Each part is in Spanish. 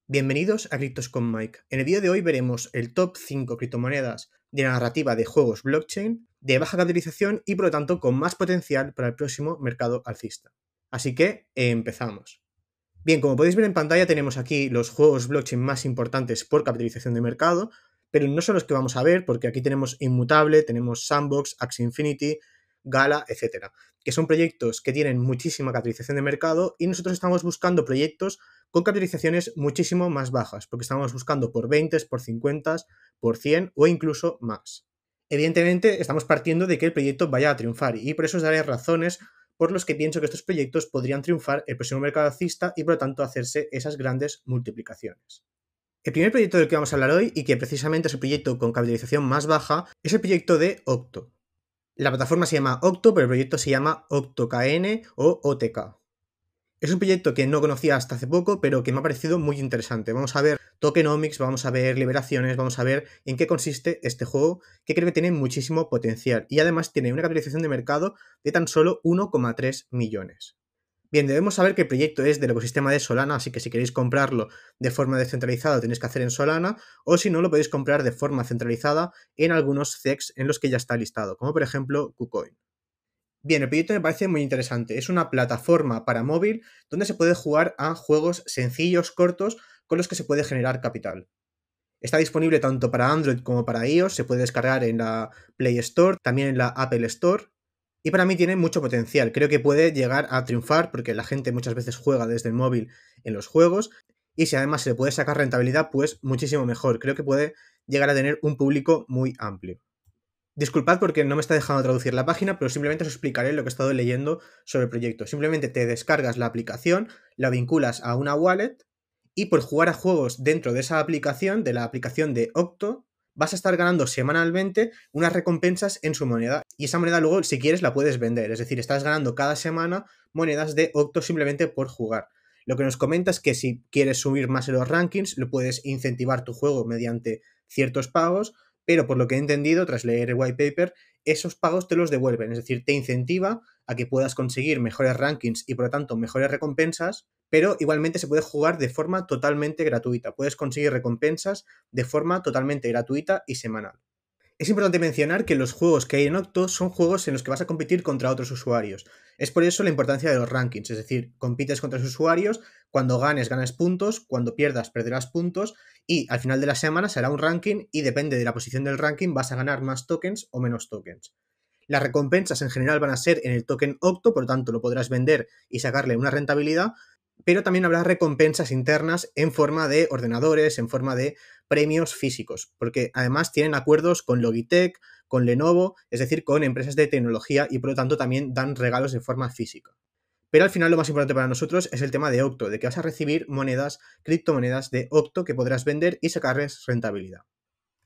Bienvenidos a Criptos con Mike. En el vídeo de hoy veremos el top 5 criptomonedas de la narrativa de juegos blockchain de baja capitalización y por lo tanto con más potencial para el próximo mercado alcista. Así que empezamos. Bien, como podéis ver en pantalla tenemos aquí los juegos blockchain más importantes por capitalización de mercado, pero no son los que vamos a ver porque aquí tenemos Immutable, tenemos Sandbox, Axie Infinity, Gala, etc. Que son proyectos que tienen muchísima capitalización de mercado y nosotros estamos buscando proyectos con capitalizaciones muchísimo más bajas, porque estamos buscando por 20, por 50, por 100 o incluso más. Evidentemente estamos partiendo de que el proyecto vaya a triunfar y por eso os daré razones por los que pienso que estos proyectos podrían triunfar el próximo mercado alcista y por lo tanto hacerse esas grandes multiplicaciones. El primer proyecto del que vamos a hablar hoy, y que precisamente es el proyecto con capitalización más baja, es el proyecto de Octo. La plataforma se llama Octo, pero el proyecto se llama OctoKN o OTK. Es un proyecto que no conocía hasta hace poco, pero que me ha parecido muy interesante. Vamos a ver tokenomics, vamos a ver liberaciones, vamos a ver en qué consiste este juego, que creo que tiene muchísimo potencial. Y además tiene una capitalización de mercado de tan solo 1,3 millones. Bien, debemos saber que el proyecto es del ecosistema de Solana, así que si queréis comprarlo de forma descentralizada lo tenéis que hacer en Solana, o si no lo podéis comprar de forma centralizada en algunos CEX en los que ya está listado, como por ejemplo KuCoin. Bien, el proyecto me parece muy interesante. Es una plataforma para móvil donde se puede jugar a juegos sencillos, cortos, con los que se puede generar capital. Está disponible tanto para Android como para iOS, se puede descargar en la Play Store, también en la Apple Store, y para mí tiene mucho potencial. Creo que puede llegar a triunfar porque la gente muchas veces juega desde el móvil en los juegos, y si además se le puede sacar rentabilidad, pues muchísimo mejor. Creo que puede llegar a tener un público muy amplio. Disculpad porque no me está dejando traducir la página, pero simplemente os explicaré lo que he estado leyendo sobre el proyecto. Simplemente te descargas la aplicación, la vinculas a una wallet y por jugar a juegos dentro de esa aplicación, de la aplicación de Octo, vas a estar ganando semanalmente unas recompensas en su moneda. Y esa moneda luego, si quieres, la puedes vender. Es decir, estás ganando cada semana monedas de Octo simplemente por jugar. Lo que nos comenta es que si quieres subir más en los rankings, lo puedes incentivar tu juego mediante ciertos pagos, pero por lo que he entendido tras leer el white paper, esos pagos te los devuelven, es decir, te incentiva a que puedas conseguir mejores rankings y por lo tanto mejores recompensas, pero igualmente se puede jugar de forma totalmente gratuita, puedes conseguir recompensas de forma totalmente gratuita y semanal. Es importante mencionar que los juegos que hay en Octo son juegos en los que vas a competir contra otros usuarios. Es por eso la importancia de los rankings, es decir, compites contra los usuarios, cuando ganes ganas puntos, cuando pierdas perderás puntos y al final de la semana será un ranking y depende de la posición del ranking vas a ganar más tokens o menos tokens. Las recompensas en general van a ser en el token Octo, por lo tanto lo podrás vender y sacarle una rentabilidad, pero también habrá recompensas internas en forma de ordenadores, en forma de premios físicos, porque además tienen acuerdos con Logitech, con Lenovo, es decir, con empresas de tecnología y por lo tanto también dan regalos de forma física. Pero al final lo más importante para nosotros es el tema de Octo, de que vas a recibir monedas, criptomonedas de Octo que podrás vender y sacarles rentabilidad.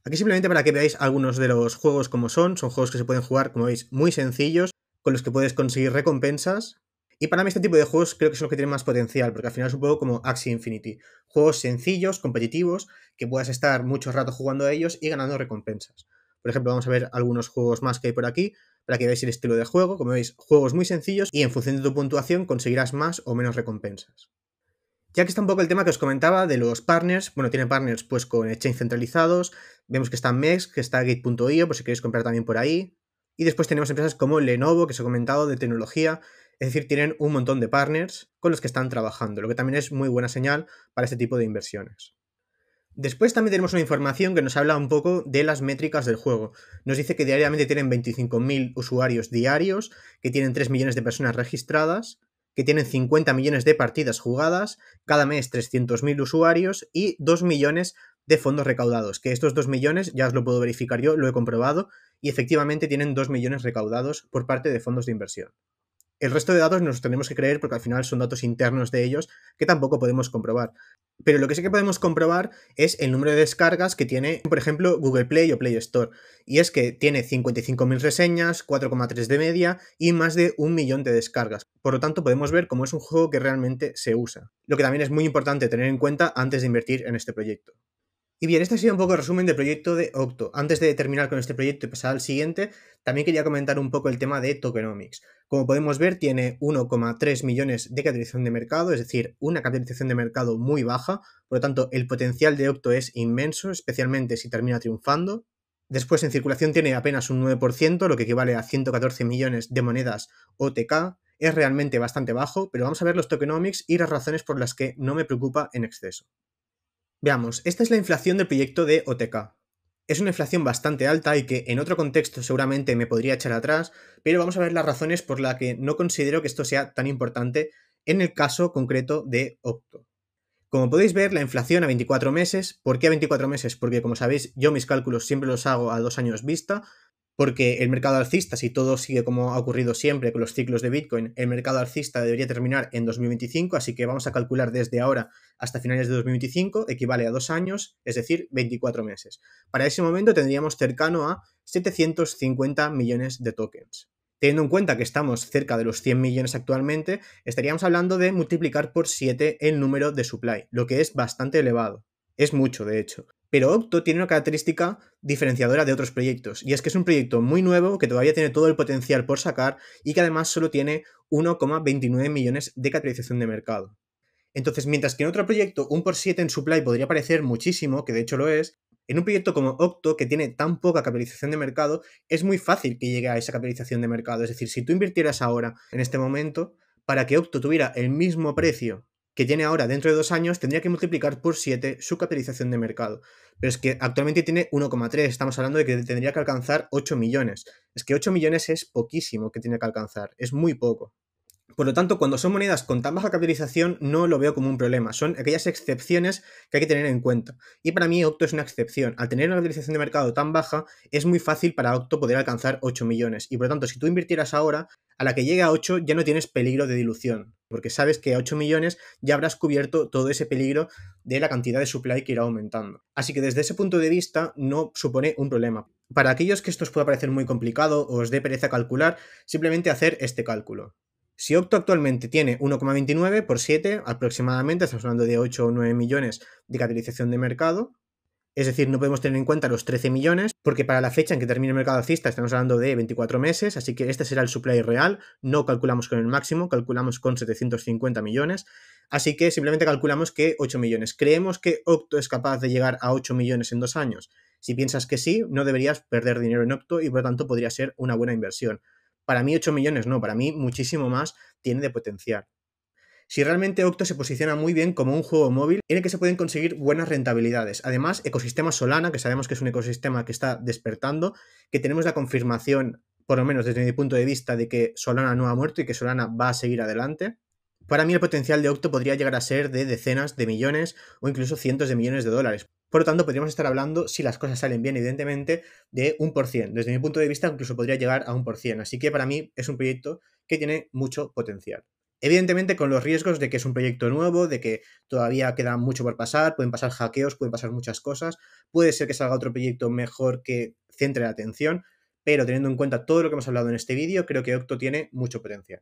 Aquí simplemente para que veáis algunos de los juegos como son juegos que se pueden jugar, como veis, muy sencillos, con los que puedes conseguir recompensas. Y para mí este tipo de juegos creo que son los que tienen más potencial, porque al final es un poco como Axie Infinity. Juegos sencillos, competitivos, que puedas estar mucho rato jugando a ellos y ganando recompensas. Por ejemplo, vamos a ver algunos juegos más que hay por aquí, para que veáis el estilo de juego. Como veis, juegos muy sencillos y en función de tu puntuación conseguirás más o menos recompensas. Ya que está un poco el tema que os comentaba de los partners, bueno, tiene partners pues con exchange centralizados, vemos que está MEX, que está Gate.io, por si queréis comprar también por ahí, y después tenemos empresas como Lenovo, que os he comentado, de tecnología, es decir, tienen un montón de partners con los que están trabajando, lo que también es muy buena señal para este tipo de inversiones. Después también tenemos una información que nos habla un poco de las métricas del juego. Nos dice que diariamente tienen 25.000 usuarios diarios, que tienen 3 millones de personas registradas, que tienen 50 millones de partidas jugadas, cada mes 300.000 usuarios y 2 millones de fondos recaudados, que estos 2 millones ya os lo puedo verificar yo, lo he comprobado, y efectivamente tienen 2 millones recaudados por parte de fondos de inversión. El resto de datos nos los tenemos que creer porque al final son datos internos de ellos que tampoco podemos comprobar. Pero lo que sí que podemos comprobar es el número de descargas que tiene, por ejemplo, Google Play o Play Store. Y es que tiene 55.000 reseñas, 4,3 de media y más de 1 millón de descargas. Por lo tanto, podemos ver cómo es un juego que realmente se usa. Lo que también es muy importante tener en cuenta antes de invertir en este proyecto. Y bien, este ha sido un poco el resumen del proyecto de Octo. Antes de terminar con este proyecto y pasar al siguiente, también quería comentar un poco el tema de tokenomics. Como podemos ver, tiene 1,3 millones de capitalización de mercado, es decir, una capitalización de mercado muy baja. Por lo tanto, el potencial de Octo es inmenso, especialmente si termina triunfando. Después, en circulación tiene apenas un 9%, lo que equivale a 114 millones de monedas OTK. Es realmente bastante bajo, pero vamos a ver los tokenomics y las razones por las que no me preocupa en exceso. Veamos, esta es la inflación del proyecto de OTK. Es una inflación bastante alta y que en otro contexto seguramente me podría echar atrás, pero vamos a ver las razones por las que no considero que esto sea tan importante en el caso concreto de Octo. Como podéis ver, la inflación a 24 meses. ¿Por qué a 24 meses? Porque, como sabéis, yo mis cálculos siempre los hago a 2 años vista, porque el mercado alcista, si todo sigue como ha ocurrido siempre con los ciclos de Bitcoin, el mercado alcista debería terminar en 2025, así que vamos a calcular desde ahora hasta finales de 2025, equivale a 2 años, es decir, 24 meses. Para ese momento tendríamos cercano a 750 millones de tokens. Teniendo en cuenta que estamos cerca de los 100 millones actualmente, estaríamos hablando de multiplicar por 7 el número de supply, lo que es bastante elevado. Es mucho, de hecho. Pero Octo tiene una característica diferenciadora de otros proyectos, y es que es un proyecto muy nuevo que todavía tiene todo el potencial por sacar y que además solo tiene 1,29 millones de capitalización de mercado. Entonces, mientras que en otro proyecto un por 7 en supply podría parecer muchísimo, que de hecho lo es, en un proyecto como Octo, que tiene tan poca capitalización de mercado, es muy fácil que llegue a esa capitalización de mercado. Es decir, si tú invirtieras ahora, en este momento, para que Octo tuviera el mismo precio que tiene ahora dentro de 2 años, tendría que multiplicar por 7 su capitalización de mercado. Pero es que actualmente tiene 1,3, estamos hablando de que tendría que alcanzar 8 millones. Es que 8 millones es poquísimo que tiene que alcanzar, es muy poco. Por lo tanto, cuando son monedas con tan baja capitalización, no lo veo como un problema. Son aquellas excepciones que hay que tener en cuenta. Y para mí, Octo es una excepción. Al tener una capitalización de mercado tan baja, es muy fácil para Octo poder alcanzar 8 millones. Y por lo tanto, si tú invirtieras ahora, a la que llegue a 8 ya no tienes peligro de dilución. Porque sabes que a 8 millones ya habrás cubierto todo ese peligro de la cantidad de supply que irá aumentando. Así que desde ese punto de vista, no supone un problema. Para aquellos que esto os pueda parecer muy complicado o os dé pereza calcular, simplemente hacer este cálculo. Si Octo actualmente tiene 1,29 por 7, aproximadamente, estamos hablando de 8 o 9 millones de capitalización de mercado, es decir, no podemos tener en cuenta los 13 millones, porque para la fecha en que termine el mercado alcista estamos hablando de 24 meses, así que este será el supply real, no calculamos con el máximo, calculamos con 750 millones, así que simplemente calculamos que 8 millones. ¿Creemos que Octo es capaz de llegar a 8 millones en 2 años? Si piensas que sí, no deberías perder dinero en Octo y por lo tanto podría ser una buena inversión. Para mí 8 millones no, para mí muchísimo más tiene de potencial. Si realmente Octo se posiciona muy bien como un juego móvil en el que se pueden conseguir buenas rentabilidades. Además, ecosistema Solana, que sabemos que es un ecosistema que está despertando, que tenemos la confirmación, por lo menos desde mi punto de vista, de que Solana no ha muerto y que Solana va a seguir adelante. Para mí el potencial de Octo podría llegar a ser de decenas de millones o incluso cientos de millones de dólares. Por lo tanto, podríamos estar hablando, si las cosas salen bien, evidentemente, de 1%. Desde mi punto de vista, incluso podría llegar a 1%. Así que para mí es un proyecto que tiene mucho potencial. Evidentemente con los riesgos de que es un proyecto nuevo, de que todavía queda mucho por pasar, pueden pasar hackeos, pueden pasar muchas cosas, puede ser que salga otro proyecto mejor que centre la atención, pero teniendo en cuenta todo lo que hemos hablado en este vídeo, creo que Octo tiene mucho potencial.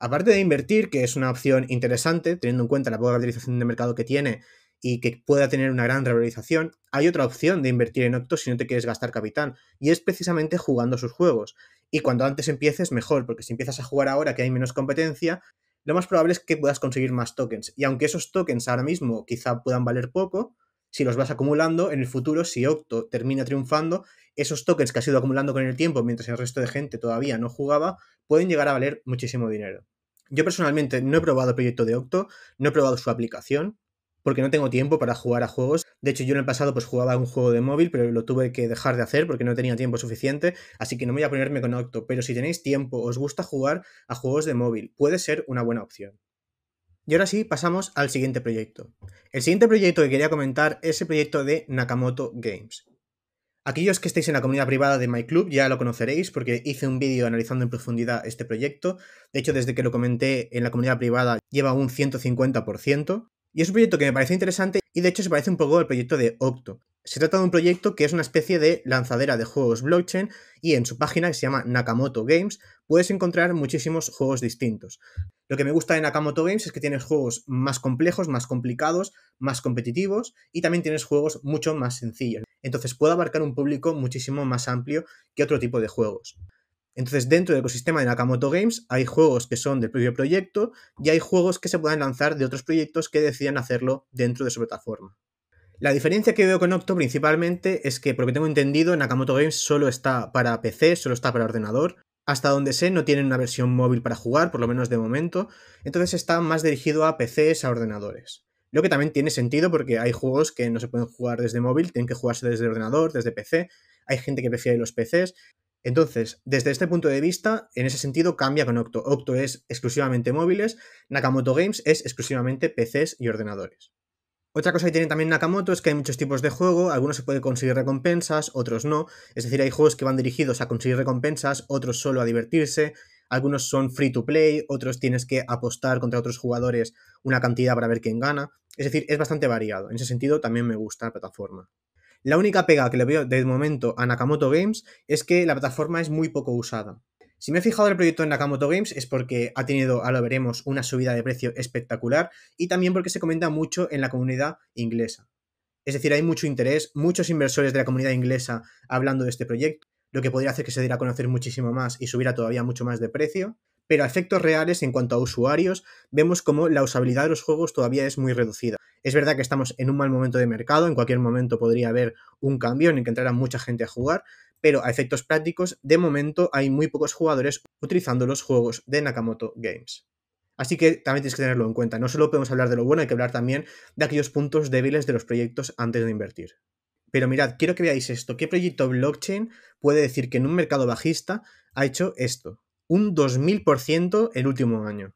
Aparte de invertir, que es una opción interesante, teniendo en cuenta la poca capitalización de mercado que tiene y que pueda tener una gran revalorización, hay otra opción de invertir en Octo si no te quieres gastar capital, y es precisamente jugando sus juegos. Y cuanto antes empieces, mejor, porque si empiezas a jugar ahora que hay menos competencia, lo más probable es que puedas conseguir más tokens. Y aunque esos tokens ahora mismo quizá puedan valer poco, si los vas acumulando, en el futuro, si Octo termina triunfando, esos tokens que has ido acumulando con el tiempo mientras el resto de gente todavía no jugaba, pueden llegar a valer muchísimo dinero. Yo personalmente no he probado el proyecto de Octo, no he probado su aplicación, porque no tengo tiempo para jugar a juegos. De hecho, yo en el pasado pues jugaba a un juego de móvil, pero lo tuve que dejar de hacer porque no tenía tiempo suficiente, así que no me voy a ponerme con Octo. Pero si tenéis tiempo, os gusta jugar a juegos de móvil, puede ser una buena opción. Y ahora sí, pasamos al siguiente proyecto. El siguiente proyecto que quería comentar es el proyecto de Nakamoto Games. Aquellos que estéis en la comunidad privada de MyClub ya lo conoceréis porque hice un vídeo analizando en profundidad este proyecto. De hecho, desde que lo comenté en la comunidad privada lleva un 150%. Y es un proyecto que me parece interesante y de hecho se parece un poco al proyecto de Octo. Se trata de un proyecto que es una especie de lanzadera de juegos blockchain y en su página, que se llama Nakamoto Games, puedes encontrar muchísimos juegos distintos. Lo que me gusta de Nakamoto Games es que tienes juegos más complejos, más complicados, más competitivos y también tienes juegos mucho más sencillos. Entonces puede abarcar un público muchísimo más amplio que otro tipo de juegos. Entonces, dentro del ecosistema de Nakamoto Games hay juegos que son del propio proyecto y hay juegos que se pueden lanzar de otros proyectos que deciden hacerlo dentro de su plataforma. La diferencia que veo con Octo principalmente es que, por lo que tengo entendido, Nakamoto Games solo está para PC, solo está para ordenador. Hasta donde sé, no tienen una versión móvil para jugar, por lo menos de momento. Entonces está más dirigido a PCs, a ordenadores. Lo que también tiene sentido porque hay juegos que no se pueden jugar desde móvil, tienen que jugarse desde ordenador, desde PC. Hay gente que prefiere los PCs. Entonces, desde este punto de vista, en ese sentido cambia con Octo. Octo es exclusivamente móviles, Nakamoto Games es exclusivamente PCs y ordenadores. Otra cosa que tiene también Nakamoto es que hay muchos tipos de juego, algunos se puede conseguir recompensas, otros no, es decir, hay juegos que van dirigidos a conseguir recompensas, otros solo a divertirse, algunos son free to play, otros tienes que apostar contra otros jugadores una cantidad para ver quién gana, es decir, es bastante variado, en ese sentido también me gusta la plataforma. La única pega que le veo de momento a Nakamoto Games es que la plataforma es muy poco usada. Si me he fijado en el proyecto de Nakamoto Games es porque ha tenido, ahora lo veremos, una subida de precio espectacular y también porque se comenta mucho en la comunidad inglesa. Es decir, hay mucho interés, muchos inversores de la comunidad inglesa hablando de este proyecto, lo que podría hacer que se diera a conocer muchísimo más y subiera todavía mucho más de precio, pero a efectos reales en cuanto a usuarios vemos como la usabilidad de los juegos todavía es muy reducida. Es verdad que estamos en un mal momento de mercado, en cualquier momento podría haber un cambio en el que entrara mucha gente a jugar, pero a efectos prácticos, de momento hay muy pocos jugadores utilizando los juegos de Nakamoto Games. Así que también tienes que tenerlo en cuenta. No solo podemos hablar de lo bueno, hay que hablar también de aquellos puntos débiles de los proyectos antes de invertir. Pero mirad, quiero que veáis esto. ¿Qué proyecto blockchain puede decir que en un mercado bajista ha hecho esto? Un 2000% el último año.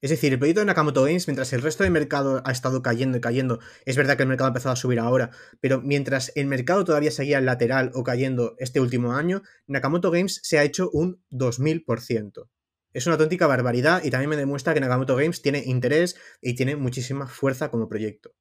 Es decir, el proyecto de Nakamoto Games, mientras el resto del mercado ha estado cayendo y cayendo, es verdad que el mercado ha empezado a subir ahora, pero mientras el mercado todavía seguía lateral o cayendo este último año, Nakamoto Games se ha hecho un 2000%. Es una auténtica barbaridad y también me demuestra que Nakamoto Games tiene interés y tiene muchísima fuerza como proyecto.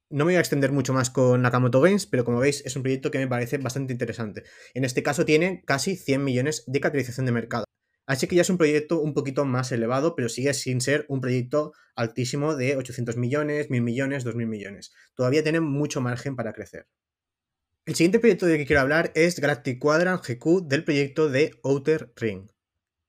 No me voy a extender mucho más con Nakamoto Games, pero como veis es un proyecto que me parece bastante interesante. En este caso tiene casi 100 millones de capitalización de mercado. Así que ya es un proyecto un poquito más elevado, pero sigue sin ser un proyecto altísimo de 800 millones, 1000 millones, 2000 millones. Todavía tiene mucho margen para crecer. El siguiente proyecto del que quiero hablar es Galactic Quadrant GQ del proyecto de Outer Ring.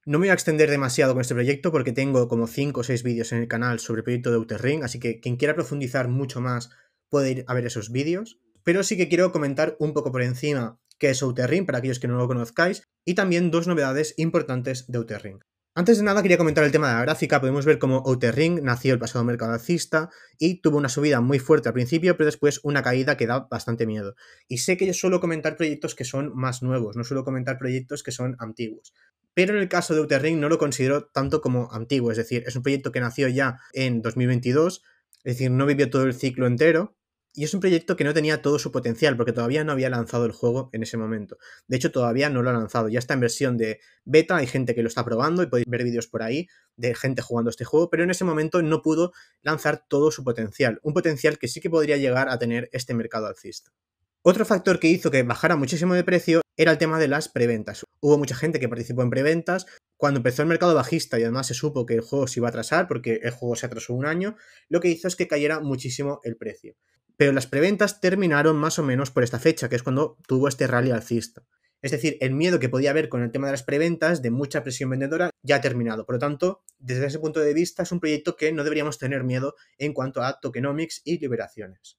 No me voy a extender demasiado con este proyecto porque tengo como 5 o 6 vídeos en el canal sobre el proyecto de Outer Ring, así que quien quiera profundizar mucho más puede ir a ver esos vídeos. Pero sí que quiero comentar un poco por encima qué es Outer Ring para aquellos que no lo conozcáis y también dos novedades importantes de Outer Ring. Antes de nada quería comentar el tema de la gráfica. Podemos ver cómo Outer Ring nació el pasado mercado alcista y tuvo una subida muy fuerte al principio, pero después una caída que da bastante miedo. Y sé que yo suelo comentar proyectos que son más nuevos, no suelo comentar proyectos que son antiguos. Pero en el caso de Outer Ring no lo considero tanto como antiguo, es decir, es un proyecto que nació ya en 2022, es decir, no vivió todo el ciclo entero, y es un proyecto que no tenía todo su potencial, porque todavía no había lanzado el juego en ese momento. De hecho, todavía no lo ha lanzado, ya está en versión de beta, hay gente que lo está probando y podéis ver vídeos por ahí de gente jugando este juego, pero en ese momento no pudo lanzar todo su potencial, un potencial que sí que podría llegar a tener este mercado alcista. Otro factor que hizo que bajara muchísimo de precio era el tema de las preventas. Hubo mucha gente que participó en preventas. Cuando empezó el mercado bajista y además se supo que el juego se iba a atrasar porque el juego se atrasó un año, lo que hizo es que cayera muchísimo el precio. Pero las preventas terminaron más o menos por esta fecha, que es cuando tuvo este rally alcista. Es decir, el miedo que podía haber con el tema de las preventas, de mucha presión vendedora, ya ha terminado. Por lo tanto, desde ese punto de vista es un proyecto que no deberíamos tener miedo en cuanto a tokenomics y liberaciones.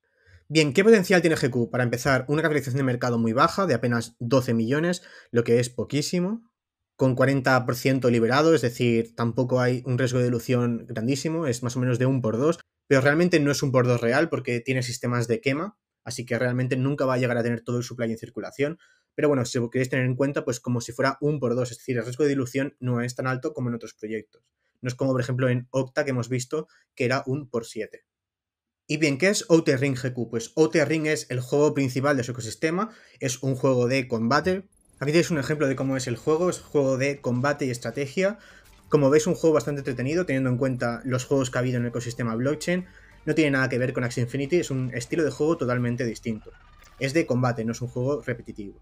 Bien, ¿qué potencial tiene GQ? Para empezar, una capitalización de mercado muy baja, de apenas 12 millones, lo que es poquísimo, con 40% liberado, es decir, tampoco hay un riesgo de dilución grandísimo, es más o menos de 1 por 2, pero realmente no es 1 por 2 real porque tiene sistemas de quema, así que realmente nunca va a llegar a tener todo el supply en circulación, pero bueno, si lo queréis tener en cuenta, pues como si fuera 1 por 2, es decir, el riesgo de dilución no es tan alto como en otros proyectos. No es como, por ejemplo, en Octa que hemos visto que era 1 por 7. Y bien, ¿qué es Outer Ring GQ? Pues Outer Ring es el juego principal de su ecosistema, es un juego de combate. Aquí tenéis un ejemplo de cómo es el juego, es un juego de combate y estrategia. Como veis, un juego bastante entretenido, teniendo en cuenta los juegos que ha habido en el ecosistema blockchain. No tiene nada que ver con Axie Infinity, es un estilo de juego totalmente distinto. es de combate, no es un juego repetitivo.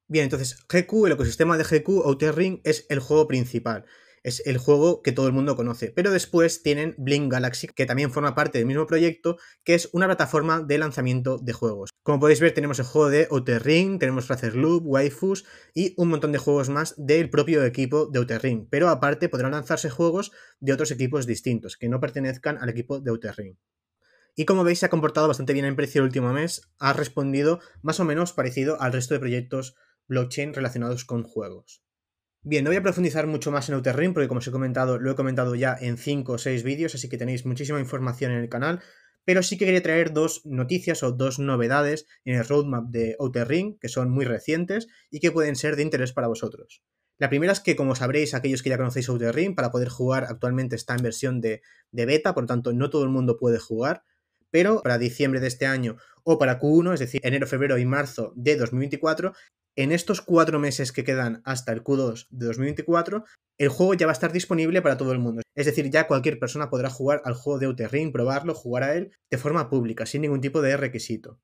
Bien, entonces GQ, el ecosistema de GQ, Outer Ring, es el juego principal. Es el juego que todo el mundo conoce. Pero después tienen Blink Galaxy, que también forma parte del mismo proyecto, que es una plataforma de lanzamiento de juegos. Como podéis ver, tenemos el juego de Outer Ring, tenemos Fraser Loop, Waifus y un montón de juegos más del propio equipo de Outer Ring. Pero aparte podrán lanzarse juegos de otros equipos distintos, que no pertenezcan al equipo de Outer Ring. Y como veis, se ha comportado bastante bien en precio el último mes. Ha respondido más o menos parecido al resto de proyectos blockchain relacionados con juegos. Bien, no voy a profundizar mucho más en Outer Ring porque, como os he comentado, lo he comentado ya en 5 o 6 vídeos, así que tenéis muchísima información en el canal, pero sí que quería traer dos noticias o dos novedades en el roadmap de Outer Ring, que son muy recientes y que pueden ser de interés para vosotros. La primera es que, como sabréis, aquellos que ya conocéis Outer Ring, para poder jugar actualmente está en versión de beta, por lo tanto no todo el mundo puede jugar, pero para diciembre de este año o para Q1, es decir, enero, febrero y marzo de 2024, en estos 4 meses que quedan hasta el Q2 de 2024, el juego ya va a estar disponible para todo el mundo. Es decir, ya cualquier persona podrá jugar al juego de Outer Ring, probarlo, jugar a él de forma pública, sin ningún tipo de requisito.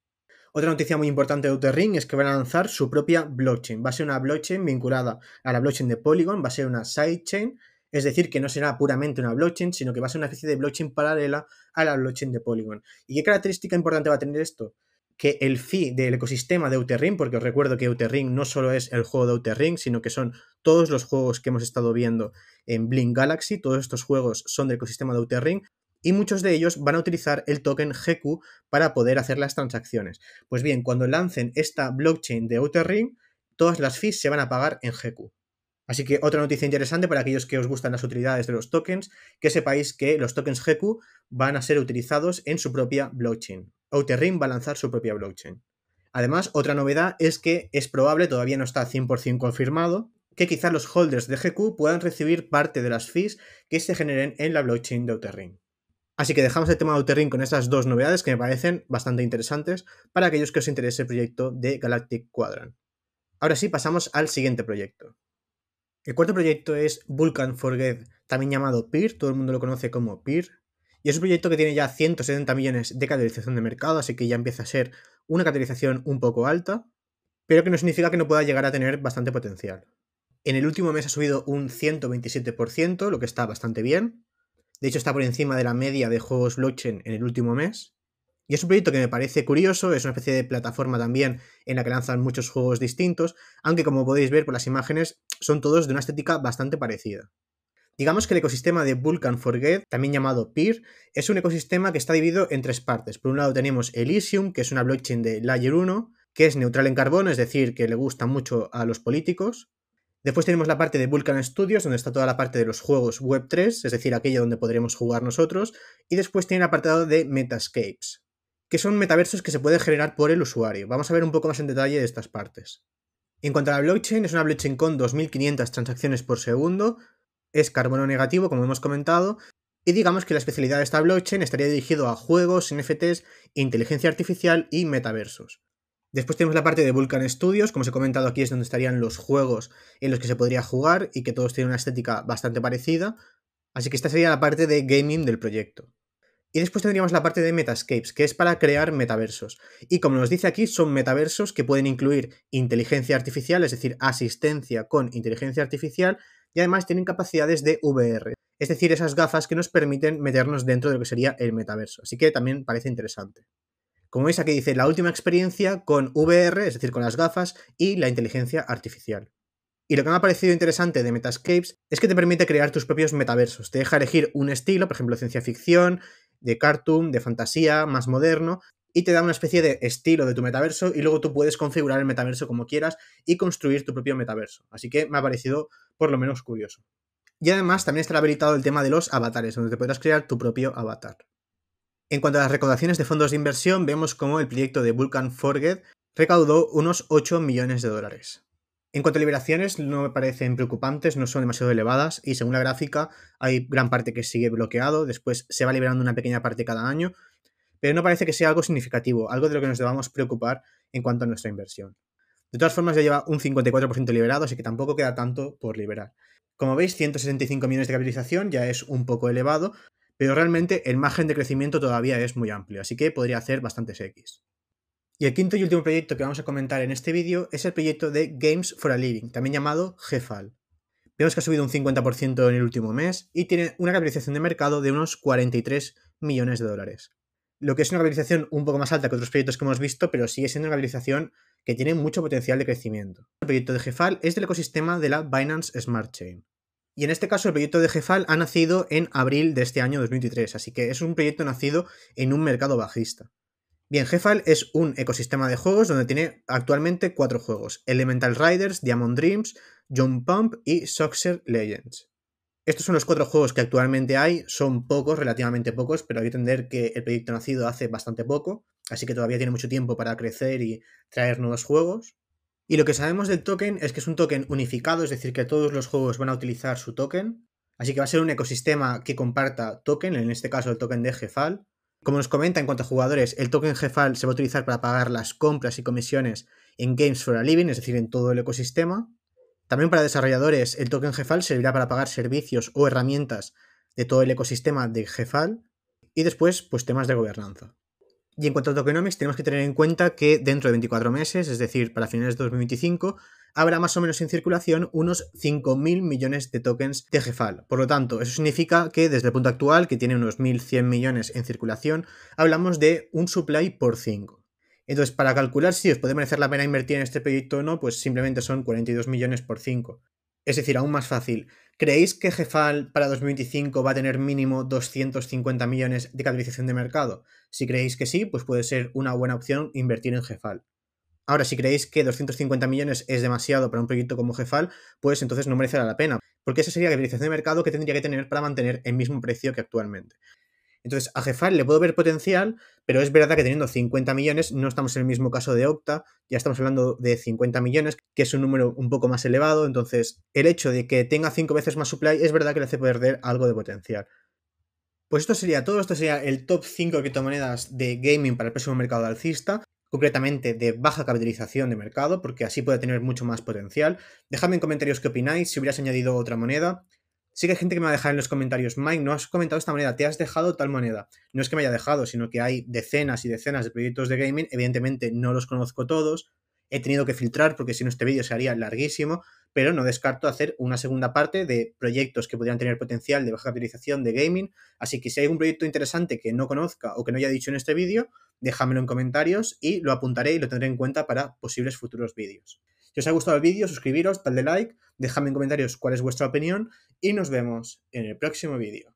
Otra noticia muy importante de Outer Ring es que van a lanzar su propia blockchain. Va a ser una blockchain vinculada a la blockchain de Polygon, va a ser una sidechain, es decir, que no será puramente una blockchain, sino que va a ser una especie de blockchain paralela a la blockchain de Polygon. ¿Y qué característica importante va a tener esto? Que el fee del ecosistema de Outer Ring, porque os recuerdo que Outer Ring no solo es el juego de Outer Ring, sino que son todos los juegos que hemos estado viendo en Blink Galaxy, todos estos juegos son del ecosistema de Outer Ring, y muchos de ellos van a utilizar el token GQ para poder hacer las transacciones. Pues bien, cuando lancen esta blockchain de Outer Ring, todas las fees se van a pagar en GQ. Así que otra noticia interesante para aquellos que os gustan las utilidades de los tokens, que sepáis que los tokens GQ van a ser utilizados en su propia blockchain. Outer Ring va a lanzar su propia blockchain. Además, otra novedad es que es probable, todavía no está 100% confirmado, que quizás los holders de GQ puedan recibir parte de las fees que se generen en la blockchain de Outer Ring. Así que dejamos el tema de Outer Ring con estas dos novedades que me parecen bastante interesantes para aquellos que os interese el proyecto de Galactic Quadrant. Ahora sí, pasamos al siguiente proyecto. El cuarto proyecto es Vulkan Forget, también llamado PEER, todo el mundo lo conoce como PEER, y es un proyecto que tiene ya 170 millones de capitalización de mercado, así que ya empieza a ser una capitalización un poco alta, pero que no significa que no pueda llegar a tener bastante potencial. En el último mes ha subido un 127%, lo que está bastante bien. De hecho, está por encima de la media de juegos blockchain en el último mes. Y es un proyecto que me parece curioso, es una especie de plataforma también en la que lanzan muchos juegos distintos, aunque como podéis ver por las imágenes, son todos de una estética bastante parecida. Digamos que el ecosistema de Vulkan Forget, también llamado PEER, es un ecosistema que está dividido en tres partes. Por un lado tenemos Elysium, que es una blockchain de Layer 1, que es neutral en carbono, es decir, que le gusta mucho a los políticos. Después tenemos la parte de Vulkan Studios, donde está toda la parte de los juegos Web3, es decir, aquello donde podremos jugar nosotros. Y después tiene el apartado de Metascapes, que son metaversos que se pueden generar por el usuario. Vamos a ver un poco más en detalle de estas partes. En cuanto a la blockchain, es una blockchain con 2.500 transacciones por segundo, es carbono negativo, como hemos comentado, y digamos que la especialidad de esta blockchain estaría dirigido a juegos, NFTs, inteligencia artificial y metaversos. Después tenemos la parte de Vulkan Studios, como os he comentado, aquí es donde estarían los juegos en los que se podría jugar y que todos tienen una estética bastante parecida, así que esta sería la parte de gaming del proyecto. Y después tendríamos la parte de Metascapes, que es para crear metaversos. Y como nos dice aquí, son metaversos que pueden incluir inteligencia artificial, es decir, asistencia con inteligencia artificial, y además tienen capacidades de VR, es decir, esas gafas que nos permiten meternos dentro de lo que sería el metaverso. Así que también parece interesante. Como veis aquí dice, la última experiencia con VR, es decir, con las gafas y la inteligencia artificial. Y lo que me ha parecido interesante de Metascapes es que te permite crear tus propios metaversos. Te deja elegir un estilo, por ejemplo, ciencia ficción, de cartoon, de fantasía, más moderno, y te da una especie de estilo de tu metaverso y luego tú puedes configurar el metaverso como quieras y construir tu propio metaverso. Así que me ha parecido por lo menos curioso. Y además también estará habilitado el tema de los avatares, donde te podrás crear tu propio avatar. En cuanto a las recaudaciones de fondos de inversión, vemos cómo el proyecto de Vulkan Forget recaudó unos 8 millones de dólares. En cuanto a liberaciones, no me parecen preocupantes, no son demasiado elevadas y según la gráfica hay gran parte que sigue bloqueado, después se va liberando una pequeña parte cada año, pero no parece que sea algo significativo, algo de lo que nos debamos preocupar en cuanto a nuestra inversión. De todas formas ya lleva un 54% liberado, así que tampoco queda tanto por liberar. Como veis, 165 millones de capitalización ya es un poco elevado, pero realmente el margen de crecimiento todavía es muy amplio, así que podría hacer bastantes X. Y el quinto y último proyecto que vamos a comentar en este vídeo es el proyecto de Games for a Living, también llamado GFAL. Vemos que ha subido un 50% en el último mes y tiene una capitalización de mercado de unos 43 millones de dólares. Lo que es una capitalización un poco más alta que otros proyectos que hemos visto, pero sigue siendo una capitalización que tiene mucho potencial de crecimiento. El proyecto de GFAL es del ecosistema de la Binance Smart Chain. Y en este caso el proyecto de GFAL ha nacido en abril de este año 2023, así que es un proyecto nacido en un mercado bajista. Bien, GFAL es un ecosistema de juegos donde tiene actualmente 4 juegos: Elemental Riders, Diamond Dreams, Jump Pump y Soccer Legends. Estos son los 4 juegos que actualmente hay, son pocos, relativamente pocos, pero hay que entender que el proyecto nacido hace bastante poco, así que todavía tiene mucho tiempo para crecer y traer nuevos juegos. Y lo que sabemos del token es que es un token unificado, es decir, que todos los juegos van a utilizar su token, así que va a ser un ecosistema que comparta token, en este caso el token de GFAL. Como nos comenta en cuanto a jugadores, el token GFAL se va a utilizar para pagar las compras y comisiones en Games for a Living, es decir, en todo el ecosistema. También para desarrolladores, el token GFAL servirá para pagar servicios o herramientas de todo el ecosistema de GFAL. Y después, pues temas de gobernanza. Y en cuanto a tokenomics, tenemos que tener en cuenta que dentro de 24 meses, es decir, para finales de 2025, habrá más o menos en circulación unos 5.000 millones de tokens de GFAL. Por lo tanto, eso significa que desde el punto actual, que tiene unos 1.100 millones en circulación, hablamos de un supply por 5. Entonces, para calcular si os puede merecer la pena invertir en este proyecto o no, pues simplemente son 42 millones por 5. Es decir, aún más fácil. ¿Creéis que GFAL para 2025 va a tener mínimo 250 millones de capitalización de mercado? Si creéis que sí, pues puede ser una buena opción invertir en GFAL. Ahora, si creéis que 250 millones es demasiado para un proyecto como GFAL, pues entonces no merecerá la pena, porque esa sería la capitalización de mercado que tendría que tener para mantener el mismo precio que actualmente. Entonces, a GFAL le puedo ver potencial, pero es verdad que teniendo 50 millones no estamos en el mismo caso de Octa, ya estamos hablando de 50 millones, que es un número un poco más elevado, entonces el hecho de que tenga 5 veces más supply es verdad que le hace perder algo de potencial. Pues esto sería todo, esto sería el top 5 criptomonedas de gaming para el próximo mercado alcista, concretamente de baja capitalización de mercado, porque así puede tener mucho más potencial. Dejadme en comentarios qué opináis, si hubieras añadido otra moneda. Sí que hay gente que me va a dejar en los comentarios: Mike, no has comentado esta moneda, te has dejado tal moneda. No es que me haya dejado, sino que hay decenas y decenas de proyectos de gaming, evidentemente no los conozco todos, he tenido que filtrar porque si no este vídeo se haría larguísimo, pero no descarto hacer una segunda parte de proyectos que podrían tener potencial de baja capitalización de gaming, así que si hay algún proyecto interesante que no conozca o que no haya dicho en este vídeo, déjamelo en comentarios y lo apuntaré y lo tendré en cuenta para posibles futuros vídeos. Si os ha gustado el vídeo, suscribiros, dadle like, dejadme en comentarios cuál es vuestra opinión y nos vemos en el próximo vídeo.